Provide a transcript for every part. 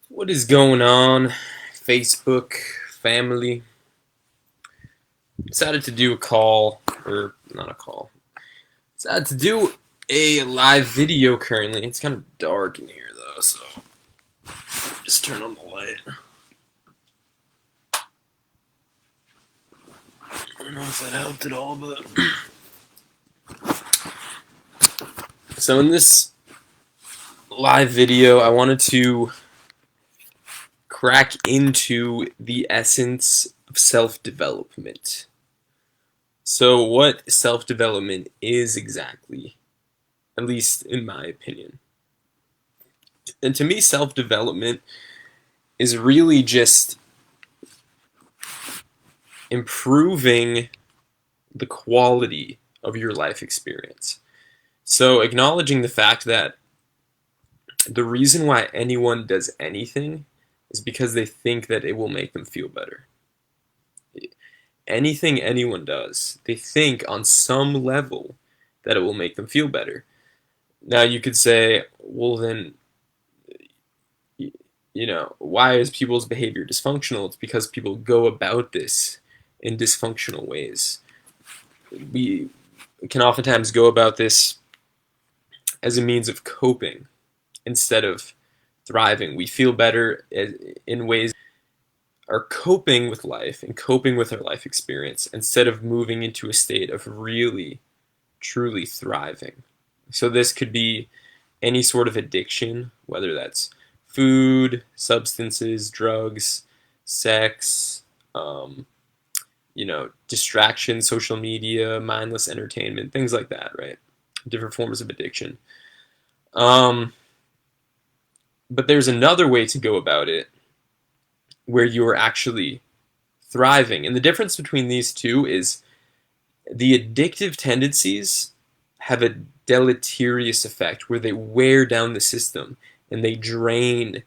What is going on, Facebook family? Decided to do a call, or not a call. Decided to do a live video currently. It's kind of dark in here though, so just turn on the light. I don't know if that helped at all, but so in this live video, I wanted to crack into the essence of self-development. So, what self-development is exactly, at least in my opinion. And to me, self-development is really just improving the quality of your life experience. So, acknowledging the fact that the reason why anyone does anything is because they think that it will make them feel better. Anything anyone does, they think on some level that it will make them feel better. Now, you could say, well, then, why is people's behavior dysfunctional? It's because people go about this in dysfunctional ways. We can oftentimes go about this as a means of coping instead of thriving. We feel better in ways are coping with life and coping with our life experience instead of moving into a state of really, truly thriving. So this could be any sort of addiction, whether that's food, substances, drugs, sex, distraction, social media, mindless entertainment, things like that, right? Different forms of addiction. Um, but there's another way to go about it where you are actually thriving. And the difference between these two is the addictive tendencies have a deleterious effect where they wear down the system and they drain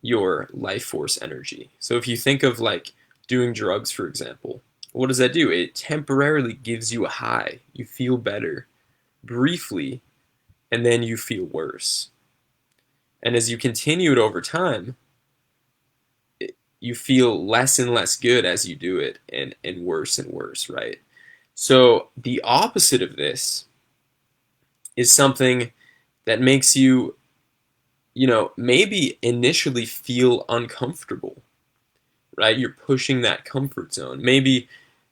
your life force energy. So if you think of like doing drugs, for example, what does that do? It temporarily gives you a high. You feel better briefly, and then you feel worse. And as you continue it over time, you feel less and less good as you do it, and worse, right? So the opposite of this is something that makes you, maybe initially feel uncomfortable, right? You're pushing that comfort zone. Maybe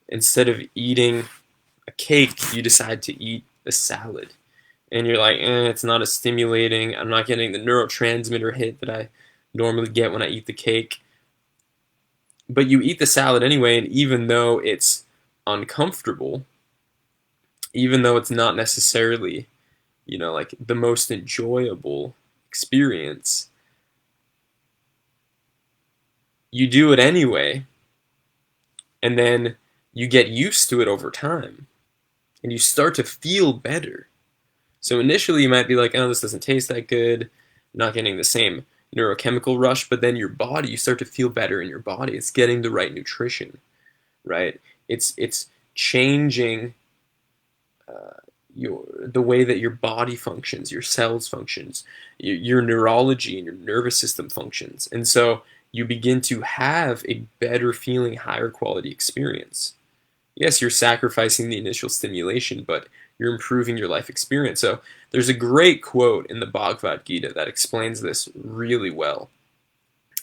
instead of eating a cake, you decide to eat a salad. And you're like, it's not as stimulating. I'm not getting the neurotransmitter hit that I normally get when I eat the cake. But you eat the salad anyway, and even though it's uncomfortable, even though it's not necessarily, like the most enjoyable experience, you do it anyway, and then you get used to it over time, and you start to feel better. So initially you might be like, oh, this doesn't taste that good, I'm not getting the same neurochemical rush, but then your body, you start to feel better in your body. It's getting the right nutrition, right? It's changing the way that your body functions, your cells functions, your neurology and your nervous system functions. And so you begin to have a better feeling, higher quality experience. Yes, you're sacrificing the initial stimulation, but you're improving your life experience. So there's a great quote in the Bhagavad Gita that explains this really well.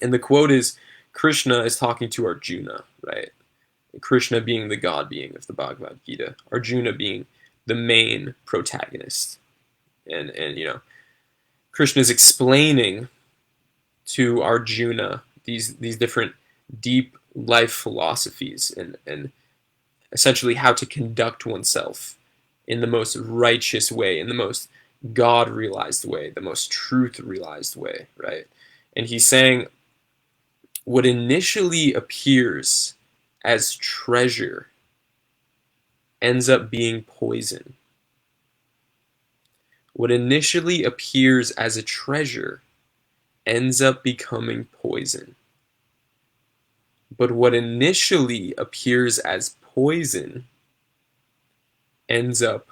And the quote is Krishna is talking to Arjuna, right? Krishna being the god being of the Bhagavad Gita, Arjuna being the main protagonist. And Krishna is explaining to Arjuna these different deep life philosophies and essentially how to conduct oneself in the most righteous way, in the most God realized way, the most truth realized way, right? And he's saying what initially appears as treasure ends up being poison. What initially appears as a treasure ends up becoming poison. But what initially appears as poison ends up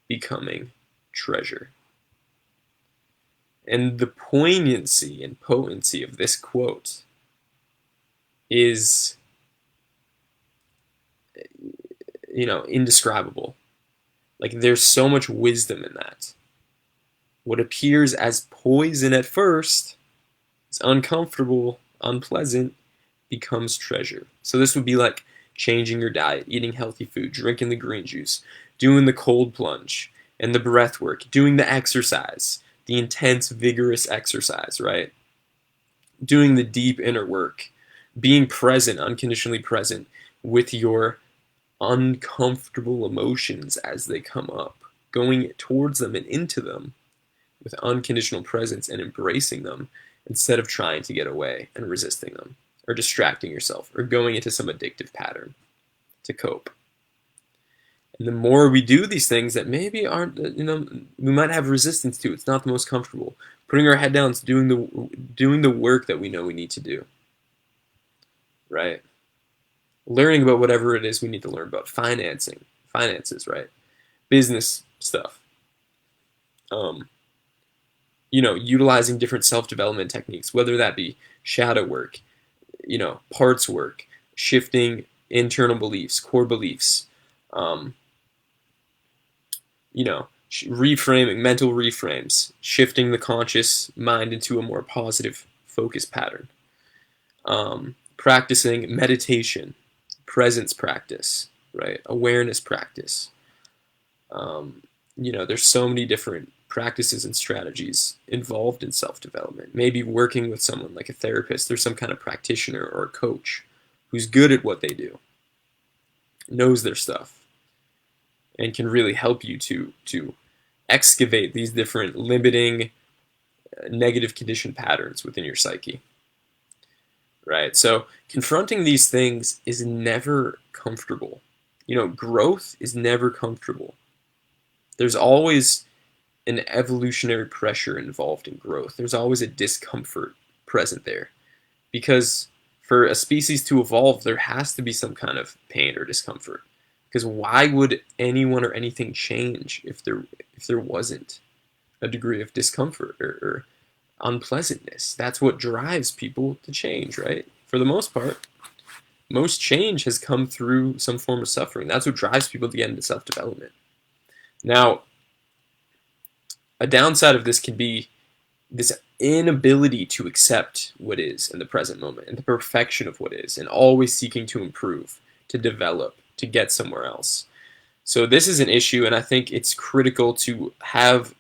becoming treasure. And the poignancy and potency of this quote is, indescribable. Like, there's so much wisdom in that. What appears as poison at first is uncomfortable, unpleasant, becomes treasure. So this would be like changing your diet, eating healthy food, drinking the green juice, doing the cold plunge and the breath work, doing the exercise, the intense, vigorous exercise, right? Doing the deep inner work, being present, unconditionally present with your uncomfortable emotions as they come up, going towards them and into them with unconditional presence and embracing them instead of trying to get away and resisting them or distracting yourself or going into some addictive pattern to cope. And the more we do these things that maybe aren't, we might have resistance to, it's not the most comfortable. Putting our head down, it's doing the work that we know we need to do, right? Learning about whatever it is we need to learn about, finances, right? Business stuff. Utilizing different self-development techniques, whether that be shadow work, parts work, shifting internal beliefs, core beliefs, reframing, mental reframes, shifting the conscious mind into a more positive focus pattern, practicing meditation, presence practice, right? Awareness practice. There's so many different practices and strategies involved in self-development. Maybe working with someone like a therapist or some kind of practitioner or a coach who's good at what they do, knows their stuff, and can really help you to excavate these different limiting, negative condition patterns within your psyche. Right? So confronting these things is never comfortable. Growth is never comfortable. There's always an evolutionary pressure involved in growth. There's always a discomfort present there. Because for a species to evolve, there has to be some kind of pain or discomfort. Because why would anyone or anything change if there wasn't a degree of discomfort or unpleasantness? That's what drives people to change, right? For the most part, most change has come through some form of suffering. That's what drives people to get into self-development. Now, a downside of this can be this inability to accept what is in the present moment and the perfection of what is, and always seeking to improve, to develop, to get somewhere else. So this is an issue, and I think it's critical to have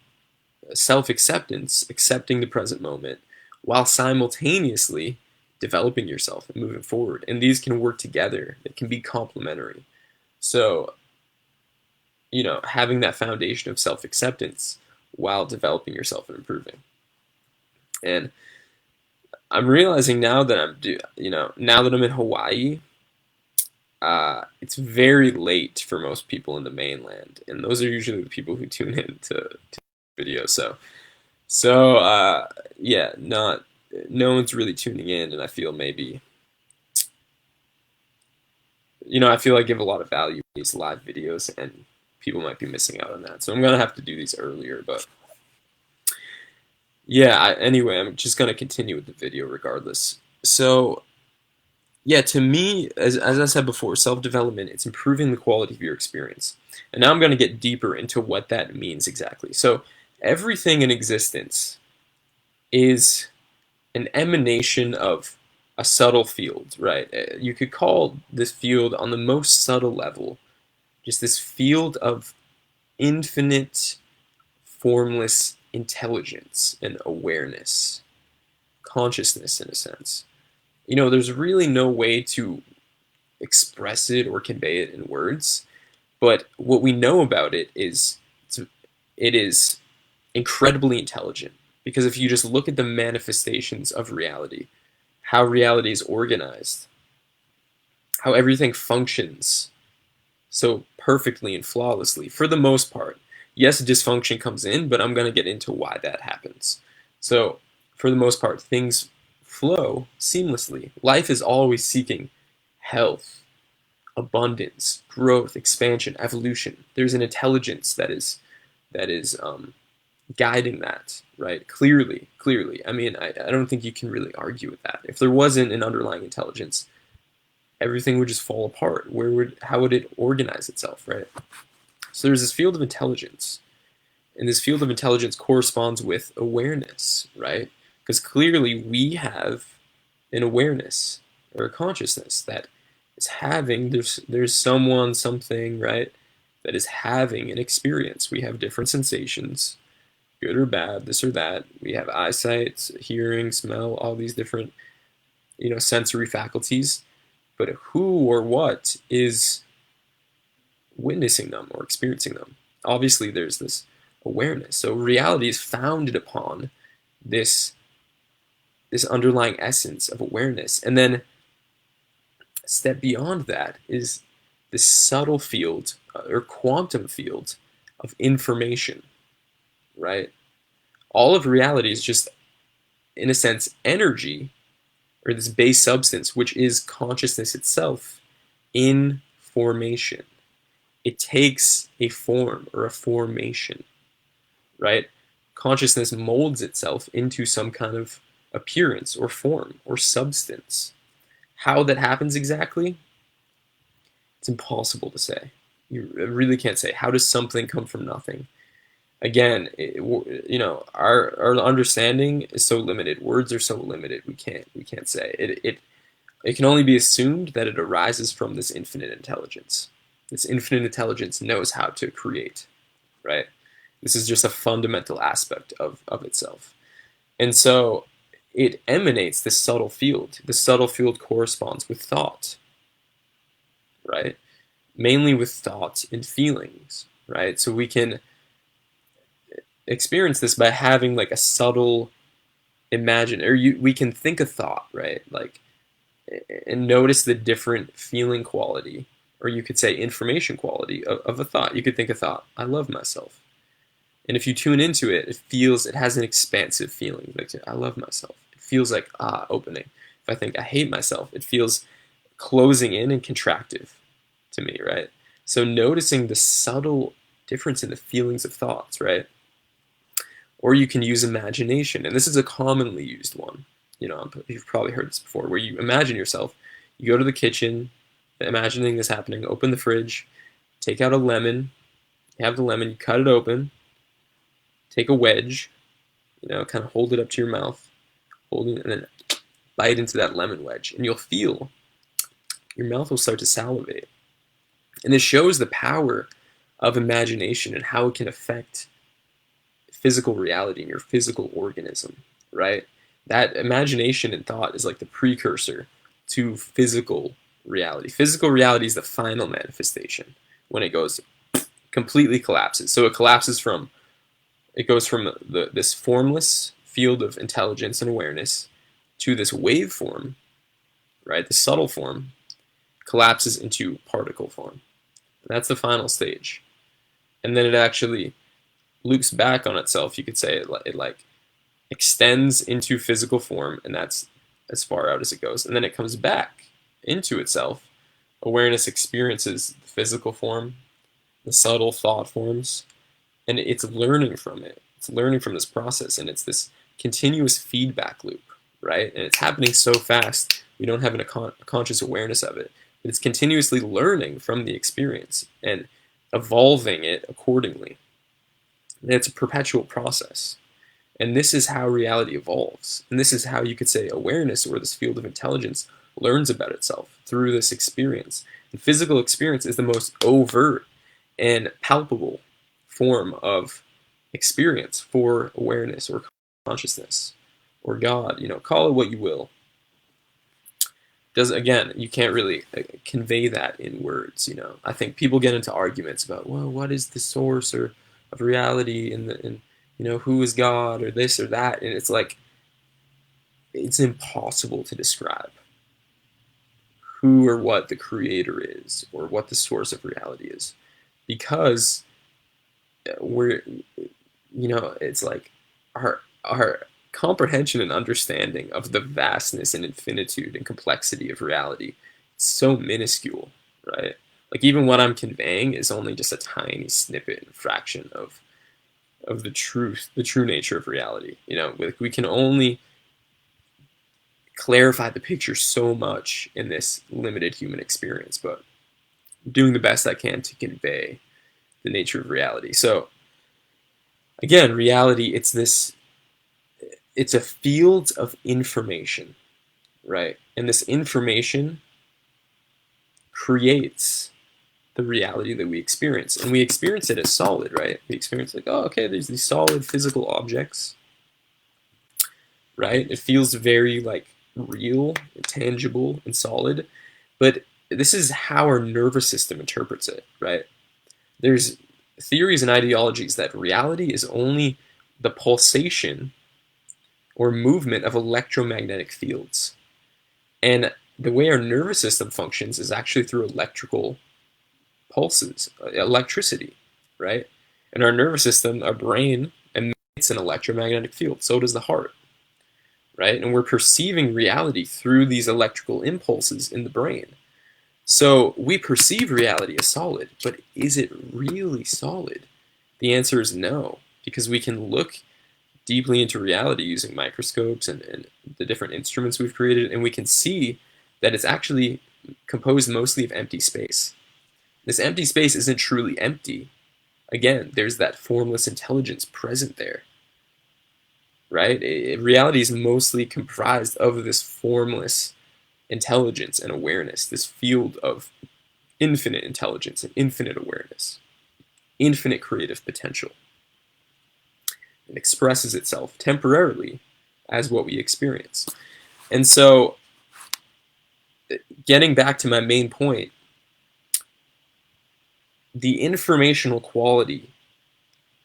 self-acceptance, accepting the present moment, while simultaneously developing yourself and moving forward. And these can work together. It can be complementary. So, having that foundation of self-acceptance while developing yourself and improving. And I'm realizing now that I'm in Hawaii, it's very late for most people in the mainland, and those are usually the people who tune in to videos. So yeah, no one's really tuning in, and I feel maybe, I feel I give a lot of value to these live videos, and people might be missing out on that. So I'm gonna have to do these earlier, but yeah. Anyway, I'm just gonna continue with the video regardless. So yeah, to me, as I said before, self-development, it's improving the quality of your experience. And now I'm going to get deeper into what that means exactly. So everything in existence is an emanation of a subtle field, right? You could call this field on the most subtle level just this field of infinite, formless intelligence and awareness, consciousness in a sense. There's really no way to express it or convey it in words, but what we know about it is it is incredibly intelligent. Because if you just look at the manifestations of reality, how reality is organized, how everything functions so perfectly and flawlessly, for the most part. Yes, dysfunction comes in, but I'm going to get into why that happens. So, for the most part, things flow seamlessly. Life is always seeking health, abundance, growth, expansion, evolution. There's an intelligence that is guiding that, right? Clearly. I mean, I don't think you can really argue with that. If there wasn't an underlying intelligence, everything would just fall apart. How would it organize itself, right? So there's this field of intelligence, and this field of intelligence corresponds with awareness, right? Because clearly we have an awareness or a consciousness that is having, there's someone, something, right, that is having an experience. We have different sensations, good or bad, this or that. We have eyesight, hearing, smell, all these different, sensory faculties. But who or what is witnessing them or experiencing them? Obviously, there's this awareness. So reality is founded upon this this underlying essence of awareness. And then a step beyond that is this subtle field or quantum field of information, right? All of reality is just, in a sense, energy or this base substance, which is consciousness itself in formation. It takes a form or a formation, right? Consciousness molds itself into some kind of appearance or form or substance. How that happens exactly, it's impossible to say. You really can't say. How does something come from nothing? Again, our understanding is so limited. Words are so limited. We can't say it can only be assumed that it arises from this infinite intelligence. This infinite intelligence knows how to create, right? This is just a fundamental aspect of itself. And so it emanates this subtle field. The subtle field corresponds with thought, right? Mainly with thoughts and feelings, right? So we can experience this by having like a subtle we can think a thought, right? Like, and notice the different feeling quality, or you could say information quality of a thought. You could think a thought, I love myself. And if you tune into it, it has an expansive feeling. Like, I love myself. It feels like, opening. If I think I hate myself, it feels closing in and contractive to me, right? So noticing the subtle difference in the feelings of thoughts, right? Or you can use imagination. And this is a commonly used one. You've probably heard this before, where you imagine yourself, you go to the kitchen, imagining this happening, open the fridge, take out a lemon, you have the lemon, you cut it open, take a wedge, kind of hold it up to your mouth, hold it, and then bite into that lemon wedge, and you'll feel your mouth will start to salivate. And this shows the power of imagination and how it can affect physical reality in your physical organism, right? That imagination and thought is like the precursor to physical reality. Physical reality is the final manifestation when it goes completely collapses. So it goes from this formless field of intelligence and awareness to this waveform, right? The subtle form collapses into particle form. That's the final stage. And then it actually loops back on itself. You could say it like extends into physical form, and that's as far out as it goes. And then it comes back into itself. Awareness experiences the physical form, the subtle thought forms, and it's learning from it. It's learning from this process, and it's this continuous feedback loop, right? And it's happening so fast, we don't have a conscious awareness of it. But it's continuously learning from the experience and evolving it accordingly. And it's a perpetual process. And this is how reality evolves. And this is how you could say awareness, or this field of intelligence, learns about itself through this experience. And physical experience is the most overt and palpable form of experience for awareness or consciousness or God. Call it what you will. Again, you can't really convey that in words. I think people get into arguments about, well, what is the source of reality, and who is God, or this or that, and it's like, it's impossible to describe who or what the creator is, or what the source of reality is, because it's like our comprehension and understanding of the vastness and infinitude and complexity of reality, it's so minuscule, right? Like, even what I'm conveying is only just a tiny snippet and fraction of the true nature of reality. We can only clarify the picture so much in this limited human experience, but I'm doing the best I can to convey the nature of reality. So again, reality, it's a field of information, right? And this information creates the reality that we experience. And we experience it as solid, right? We experience like, oh, okay, there's these solid physical objects, right? It feels very like real, and tangible, and solid. But this is how our nervous system interprets it, right? There's theories and ideologies that reality is only the pulsation or movement of electromagnetic fields. And the way our nervous system functions is actually through electrical pulses, electricity, right? And our nervous system, our brain, emits an electromagnetic field. So does the heart, right? And we're perceiving reality through these electrical impulses in the brain. So we perceive reality as solid, but is it really solid? The answer is no, because we can look deeply into reality using microscopes and the different instruments we've created, and we can see that it's actually composed mostly of empty space. This empty space isn't truly empty. Again, there's that formless intelligence present there, right? Reality is mostly comprised of this formless intelligence and awareness, this field of infinite intelligence and infinite awareness, infinite creative potential. It expresses itself temporarily as what we experience. And so, getting back to my main point, the informational quality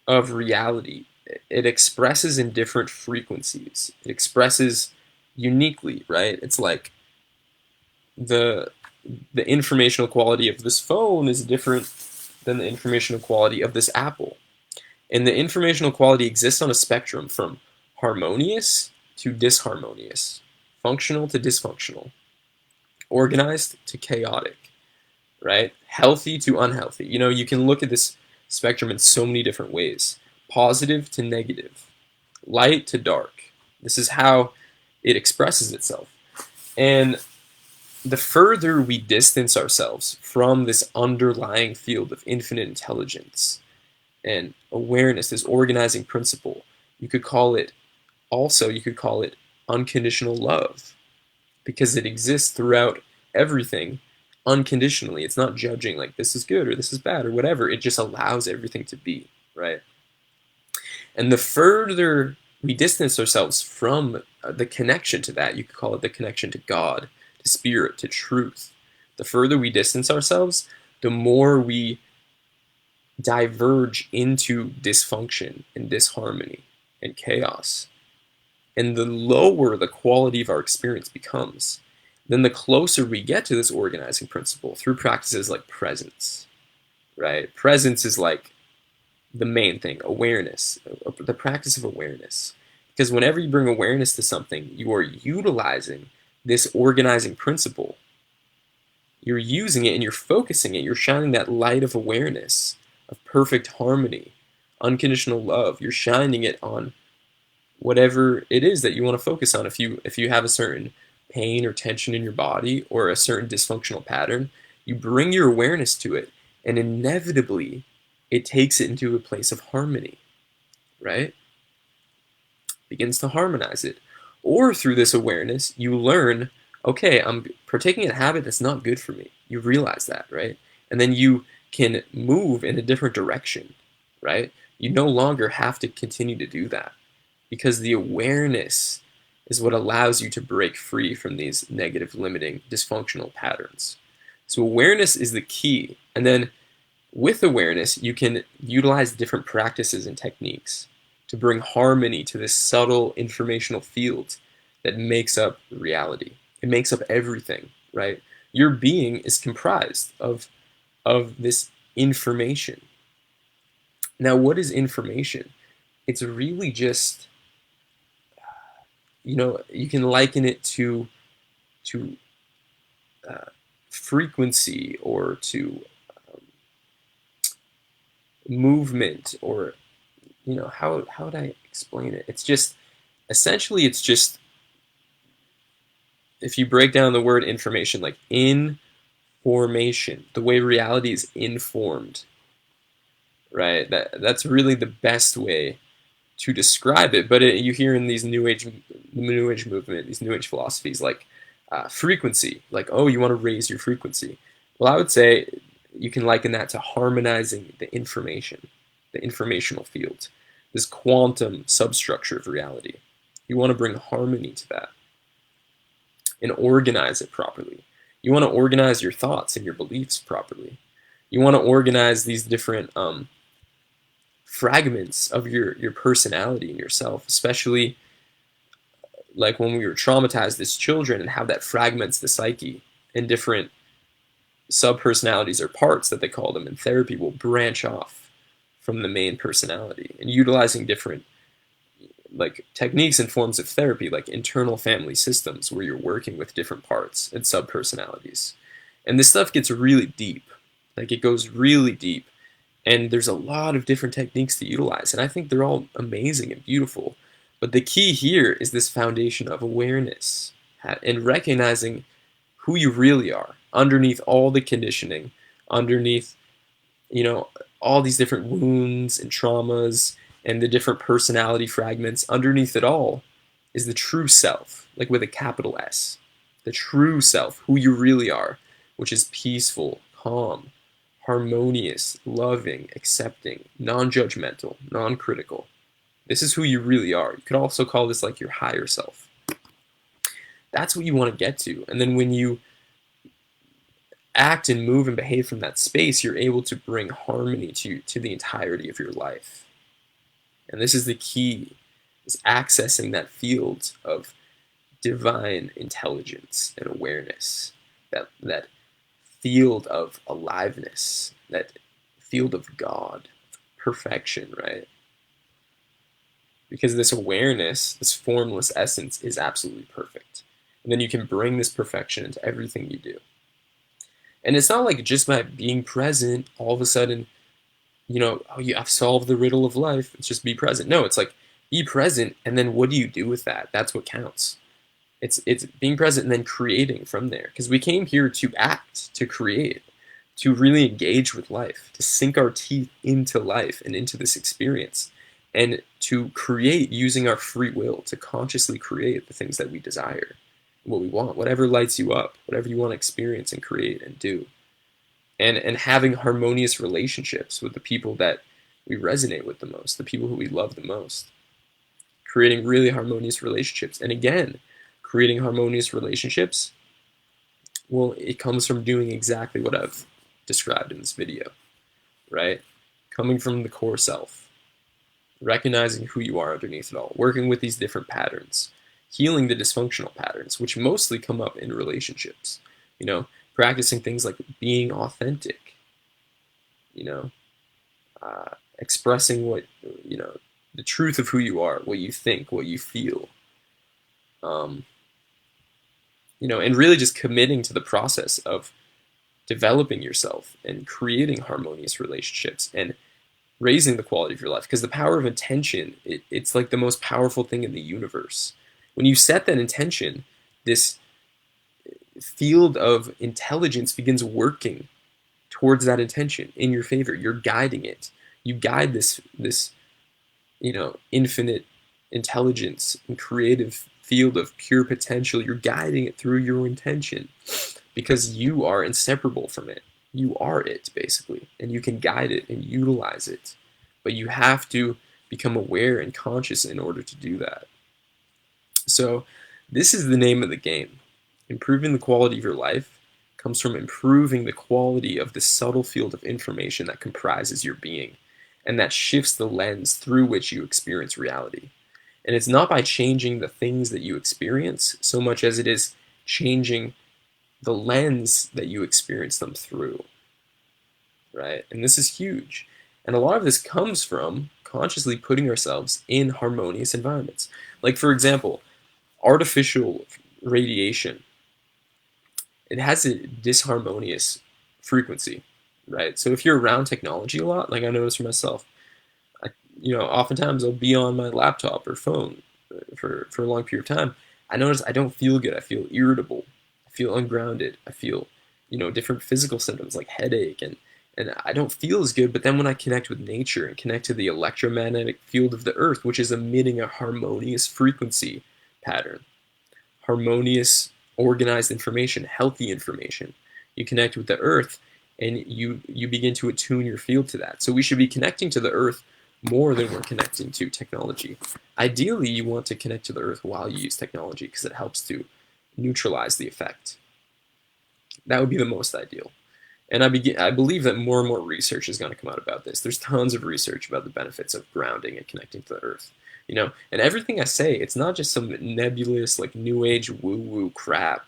of reality, it expresses in different frequencies. It expresses uniquely, right? It's like the informational quality of this phone is different than the informational quality of this apple. And the informational quality exists on a spectrum from harmonious to disharmonious, functional to dysfunctional, organized to chaotic, right? Healthy to unhealthy. You can look at this spectrum in so many different ways. Positive to negative, light to dark. This is how it expresses itself. And the further we distance ourselves from this underlying field of infinite intelligence and awareness, this organizing principle, you could call it unconditional love, because it exists throughout everything unconditionally. It's not judging like this is good or this is bad or whatever. It just allows everything to be, right? And the further we distance ourselves from the connection to that, you could call it the connection to God, to spirit, to truth. The further we distance ourselves, the more we diverge into dysfunction and disharmony and chaos. And the lower the quality of our experience becomes, then the closer we get to this organizing principle through practices like presence, right? Presence is like the main thing, awareness, the practice of awareness. Because whenever you bring awareness to something, you are utilizing this organizing principle. You're using it and you're focusing it. You're shining that light of awareness, of perfect harmony, unconditional love. You're shining it on whatever it is that you want to focus on. If you have a certain pain or tension in your body or a certain dysfunctional pattern, you bring your awareness to it, and inevitably it takes it into a place of harmony, right? Begins to harmonize it. Or through this awareness, you learn, okay, I'm partaking in a habit that's not good for me. You realize that, right? And then you can move in a different direction, right? You no longer have to continue to do that, because the awareness is what allows you to break free from these negative, limiting, dysfunctional patterns. So awareness is the key. And then with awareness, you can utilize different practices and techniques to bring harmony to this subtle informational field that makes up reality. It makes up everything, right? Your being is comprised of this information. Now, what is information? It's really just, you can liken it to frequency, or to movement, or how would I explain it? It's just essentially it's just if you break down the word information, like information, the way reality is informed, right? That's really the best way to describe it. But you hear in these new age movement, these new age philosophies, like frequency, like, oh, you want to raise your frequency. Well, I would say you can liken that to harmonizing the information, the informational field, this quantum substructure of reality. You want to bring harmony to that and organize it properly. You want to organize your thoughts and your beliefs properly. You want to organize these different fragments of your personality and yourself, especially like when we were traumatized as children, and how that fragments the psyche, and different subpersonalities or parts that they call them in therapy will branch off from the main personality, and utilizing different like techniques and forms of therapy, like internal family systems, where you're working with different parts and subpersonalities. And this stuff gets really deep, like it goes really deep, and there's a lot of different techniques to utilize, and I think they're all amazing and beautiful. But the key here is this foundation of awareness and recognizing who you really are underneath all the conditioning, underneath, you know, all these different wounds and traumas and the different personality fragments. Underneath it all is the true self, like with a capital S. The true self, who you really are, which is peaceful, calm, harmonious, loving, accepting, non-judgmental, non-critical. This is who you really are. You could also call this like your higher self. That's what you want to get to. And then when you act and move and behave from that space, you're able to bring harmony to the entirety of your life. And this is the key, is accessing that field of divine intelligence and awareness, that field of aliveness, that field of God, perfection, right? Because this awareness, this formless essence, is absolutely perfect. And then you can bring this perfection into everything you do. And it's not like just by being present, all of a sudden, oh, I've solved the riddle of life. It's just be present. No, it's like be present, and then what do you do with that? That's what counts. It's being present and then creating from there. Because we came here to act, to create, to really engage with life, to sink our teeth into life and into this experience, and to create using our free will, to consciously create the things that we desire, what we want, whatever lights you up, whatever you want to experience and create and do. And having harmonious relationships with the people that we resonate with the most, the people who we love the most. Creating really harmonious relationships. And again, creating harmonious relationships, well, it comes from doing exactly what I've described in this video, right? Coming from the core self, recognizing who you are underneath it all, working with these different patterns, healing the dysfunctional patterns, which mostly come up in relationships, practicing things like being authentic, expressing what, the truth of who you are, what you think, what you feel, and really just committing to the process of developing yourself and creating harmonious relationships and raising the quality of your life. Because the power of intention, it's like the most powerful thing in the universe. When you set that intention, this field of intelligence begins working towards that intention in your favor. You're guiding it. You guide this infinite intelligence and creative field of pure potential. You're guiding it through your intention because you are inseparable from it. You are it, basically, and you can guide it and utilize it. But you have to become aware and conscious in order to do that. So this is the name of the game. Improving the quality of your life comes from improving the quality of the subtle field of information that comprises your being, and that shifts the lens through which you experience reality. And it's not by changing the things that you experience so much as it is changing the lens that you experience them through, right? And this is huge. And a lot of this comes from consciously putting ourselves in harmonious environments. Like, for example, artificial radiation, it has a disharmonious frequency, right? So if you're around technology a lot, like I noticed for myself, oftentimes I'll be on my laptop or phone for a long period of time. I notice I don't feel good. I feel irritable. I feel ungrounded. I feel, different physical symptoms like headache, and I don't feel as good. But then when I connect with nature and connect to the electromagnetic field of the earth, which is emitting a harmonious frequency pattern, harmonious, organized information, healthy information, you connect with the earth and you begin to attune your field to that. So we should be connecting to the earth more than we're connecting to technology. Ideally, you want to connect to the earth while you use technology because it helps to neutralize the effect. That would be the most ideal. And I believe that more and more research is going to come out about this. There's tons of research about the benefits of grounding and connecting to the earth. And everything I say, it's not just some nebulous, like new age woo-woo crap.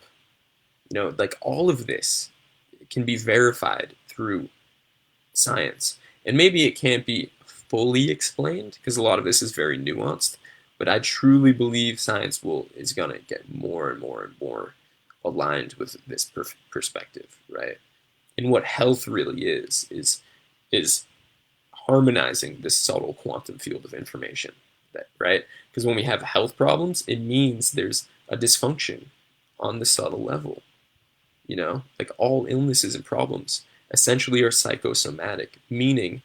Like all of this can be verified through science. And maybe it can't be fully explained because a lot of this is very nuanced, but I truly believe science is going to get more and more and more aligned with this perspective, right? And what health really is harmonizing this subtle quantum field of information, right? Because when we have health problems, it means there's a dysfunction on the subtle level. Like all illnesses and problems essentially are psychosomatic, meaning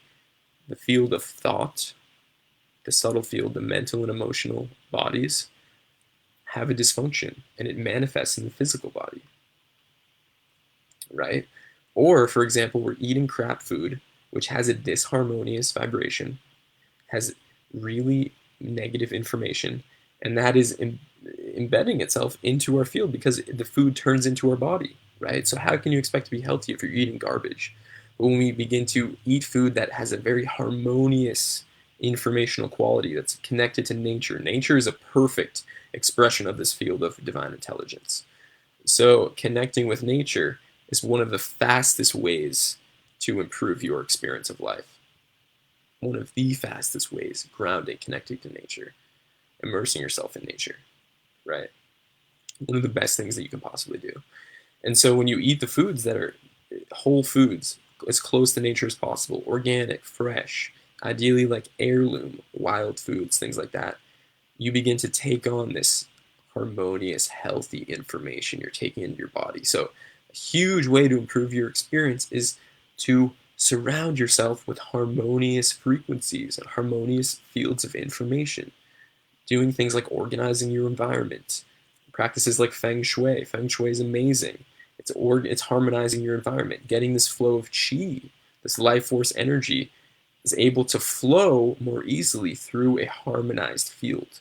the field of thought, the subtle field, the mental and emotional bodies have a dysfunction and it manifests in the physical body, right? Or, for example, we're eating crap food, which has a disharmonious vibration, has really negative information, and that is embedding itself into our field because the food turns into our body, right? So how can you expect to be healthy if you're eating garbage? But when we begin to eat food that has a very harmonious informational quality that's connected to nature, nature is a perfect expression of this field of divine intelligence. So connecting with nature is one of the fastest ways to improve your experience of life. One of the fastest ways, grounding, connecting to nature, immersing yourself in nature, right? One of the best things that you can possibly do. And so when you eat the foods that are whole foods, as close to nature as possible, organic, fresh, ideally like heirloom, wild foods, things like that, you begin to take on this harmonious, healthy information you're taking into your body. So a huge way to improve your experience is to surround yourself with harmonious frequencies and harmonious fields of information. Doing things like organizing your environment, practices like feng shui. Feng shui is amazing. It's harmonizing your environment, getting this flow of qi, this life force energy is able to flow more easily through a harmonized field.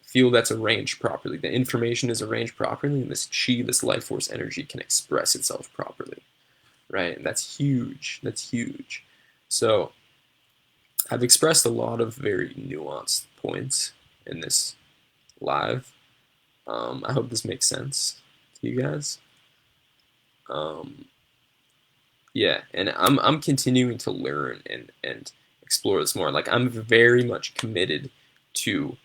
A field that's arranged properly. The information is arranged properly, and this qi, this life force energy can express itself properly, right? And that's huge. That's huge. So I've expressed a lot of very nuanced points in this live. I hope this makes sense to you guys. Yeah, and I'm continuing to learn and explore this more. Like I'm very much committed to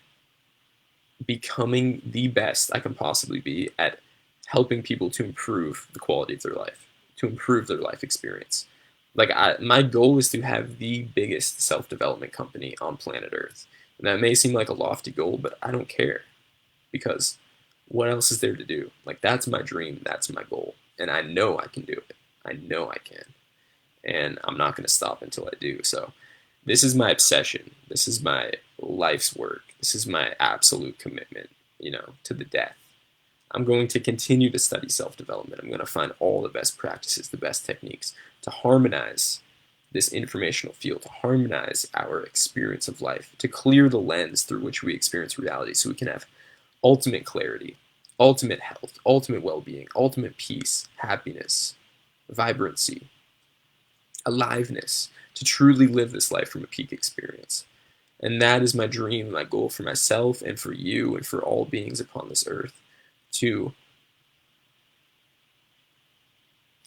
becoming the best I can possibly be at helping people to improve the quality of their life, to improve their life experience. Like my goal is to have the biggest self-development company on planet Earth. And that may seem like a lofty goal, but I don't care because what else is there to do? Like that's my dream, that's my goal, and I know I can do it. I know I can, and I'm not going to stop until I do. So this is my obsession. This is my life's work. This is my absolute commitment, to the death. I'm going to continue to study self-development. I'm going to find all the best practices, the best techniques to harmonize this informational field, to harmonize our experience of life, to clear the lens through which we experience reality so we can have ultimate clarity, ultimate health, ultimate well-being, ultimate peace, happiness, vibrancy, aliveness, to truly live this life from a peak experience. And that is my dream, my goal for myself and for you and for all beings upon this earth, to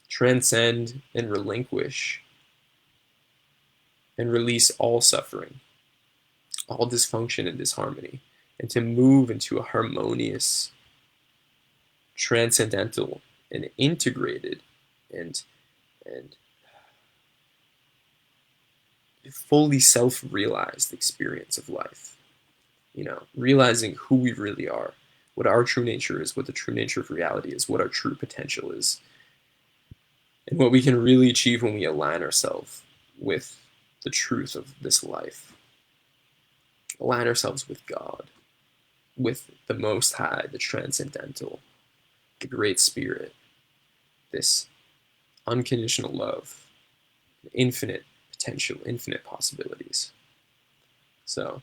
transcend and relinquish and release all suffering, all dysfunction and disharmony, and to move into a harmonious, transcendental, and integrated and fully self-realized experience of life. Realizing who we really are, what our true nature is, what the true nature of reality is, what our true potential is, and what we can really achieve when we align ourselves with the truth of this life. Align ourselves with God, with the Most High, the Transcendental, the Great Spirit, this unconditional love, infinite potential, infinite possibilities. So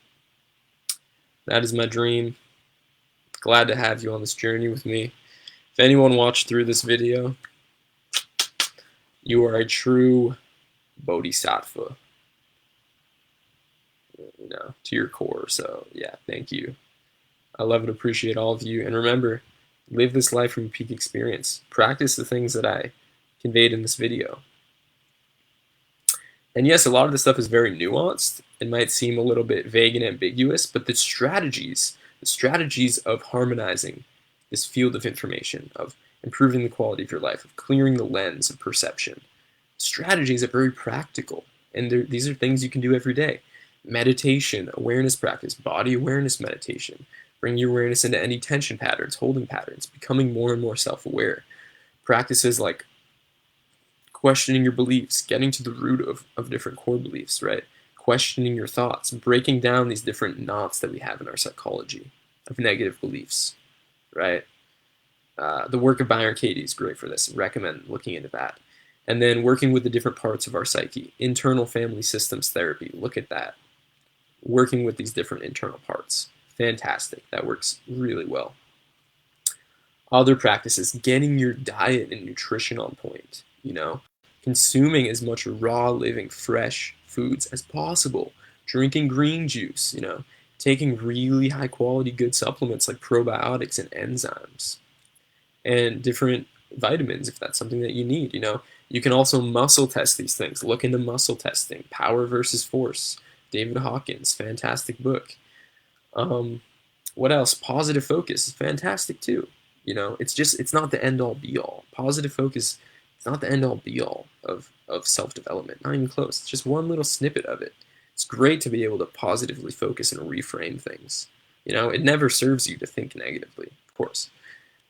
that is my dream. Glad to have you on this journey with me. If anyone watched through this video, you are a true bodhisattva, to your core. So yeah, thank you. I love and appreciate all of you. And remember, live this life from peak experience. Practice the things that I conveyed in this video. And yes, a lot of this stuff is very nuanced. It might seem a little bit vague and ambiguous, but the strategies of harmonizing this field of information, of improving the quality of your life, of clearing the lens of perception, strategies are very practical. And these are things you can do every day. Meditation, awareness practice, body awareness meditation, bring your awareness into any tension patterns, holding patterns, becoming more and more self-aware. Practices like questioning your beliefs, getting to the root of different core beliefs, right? Questioning your thoughts, breaking down these different knots that we have in our psychology of negative beliefs, right? The work of Byron Katie is great for this. I recommend looking into that. And then working with the different parts of our psyche. Internal family systems therapy, look at that. Working with these different internal parts. Fantastic. That works really well. Other practices, getting your diet and nutrition on point, consuming as much raw, living, fresh foods as possible, drinking green juice, taking really high quality good supplements like probiotics and enzymes, and different vitamins if that's something that you need. You can also muscle test these things. Look into muscle testing, Power versus Force, David Hawkins, fantastic book. What else? Positive focus is fantastic too. It's not the end all be all. Positive focus, it's not the end all be all of self-development. Not even close. It's just one little snippet of it. It's great to be able to positively focus and reframe things. It never serves you to think negatively, of course.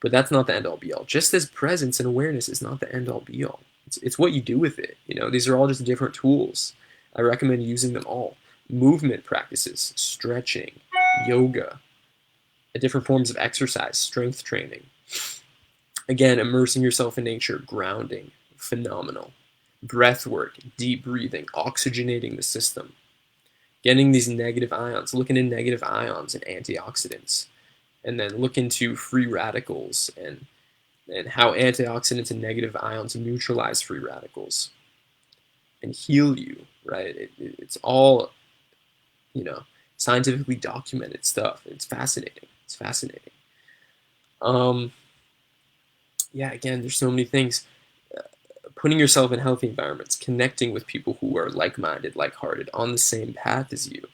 But that's not the end all be all. Just as presence and awareness is not the end all be all. It's what you do with it. These are all just different tools. I recommend using them all. Movement practices, stretching, yoga, different forms of exercise, strength training. Again, immersing yourself in nature, grounding, phenomenal. Breath work, deep breathing, oxygenating the system. Getting these negative ions, looking in negative ions and antioxidants. And then look into free radicals and how antioxidants and negative ions neutralize free radicals and heal you, right? It's all, scientifically documented stuff. It's fascinating. It's fascinating. Yeah, again, there's so many things. Putting yourself in healthy environments, connecting with people who are like-minded, like-hearted, on the same path as you,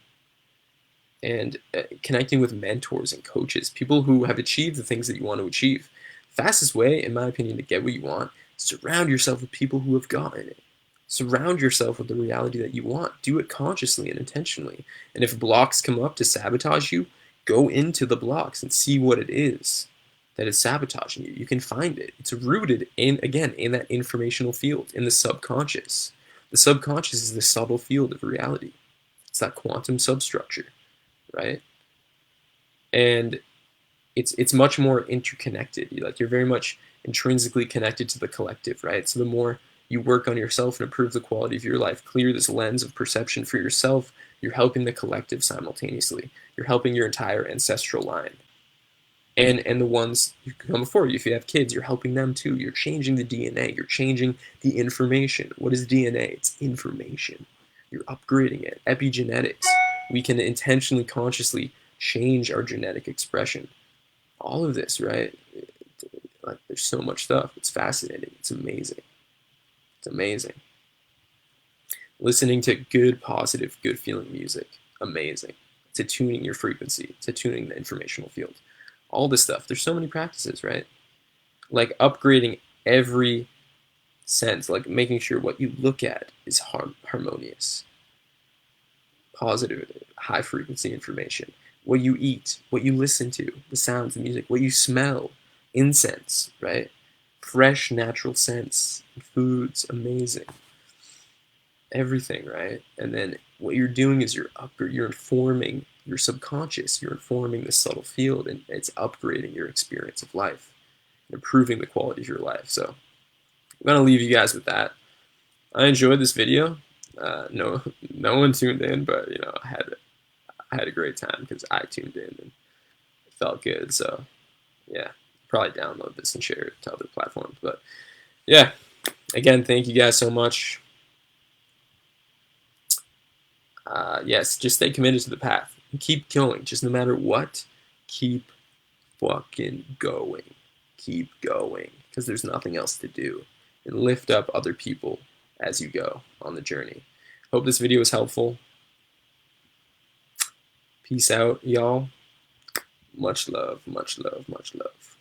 and connecting with mentors and coaches, people who have achieved the things that you want to achieve. Fastest way, in my opinion, to get what you want, surround yourself with people who have gotten it. Surround yourself with the reality that you want. Do it consciously and intentionally. And if blocks come up to sabotage you, go into the blocks and see what it is that is sabotaging you. You can find it. It's rooted in that informational field, in the subconscious. The subconscious is the subtle field of reality. It's that quantum substructure, right? And it's much more interconnected. You're very much intrinsically connected to the collective, right? So the more you work on yourself and improve the quality of your life, clear this lens of perception for yourself, you're helping the collective simultaneously. You're helping your entire ancestral line. And the ones who come before you. If you have kids, you're helping them too. You're changing the DNA. You're changing the information. What is DNA? It's information. You're upgrading it. Epigenetics. We can intentionally, consciously change our genetic expression. All of this, right? There's so much stuff. It's fascinating. It's amazing. It's amazing. Listening to good, positive, good feeling music. Amazing. It's attuning your frequency. It's attuning the informational field. All this stuff. There's so many practices, right? Like upgrading every sense, like making sure what you look at is harmonious. positive, high frequency information. What you eat, what you listen to, the sounds, the music, what you smell, incense, right? Fresh, natural scents, foods, amazing. Everything, right? And then what you're doing is you're informing your subconscious, you're informing the subtle field, and it's upgrading your experience of life, improving the quality of your life. So I'm gonna leave you guys with that. I enjoyed this video. No one tuned in, but I had a great time because I tuned in and it felt good. So yeah, probably download this and share it to other platforms. But yeah, again, thank you guys so much. Yes, just stay committed to the path. Keep going. Just no matter what, keep fucking going. Keep going. Because there's nothing else to do. And lift up other people as you go on the journey. Hope this video was helpful. Peace out, y'all. Much love, much love, much love.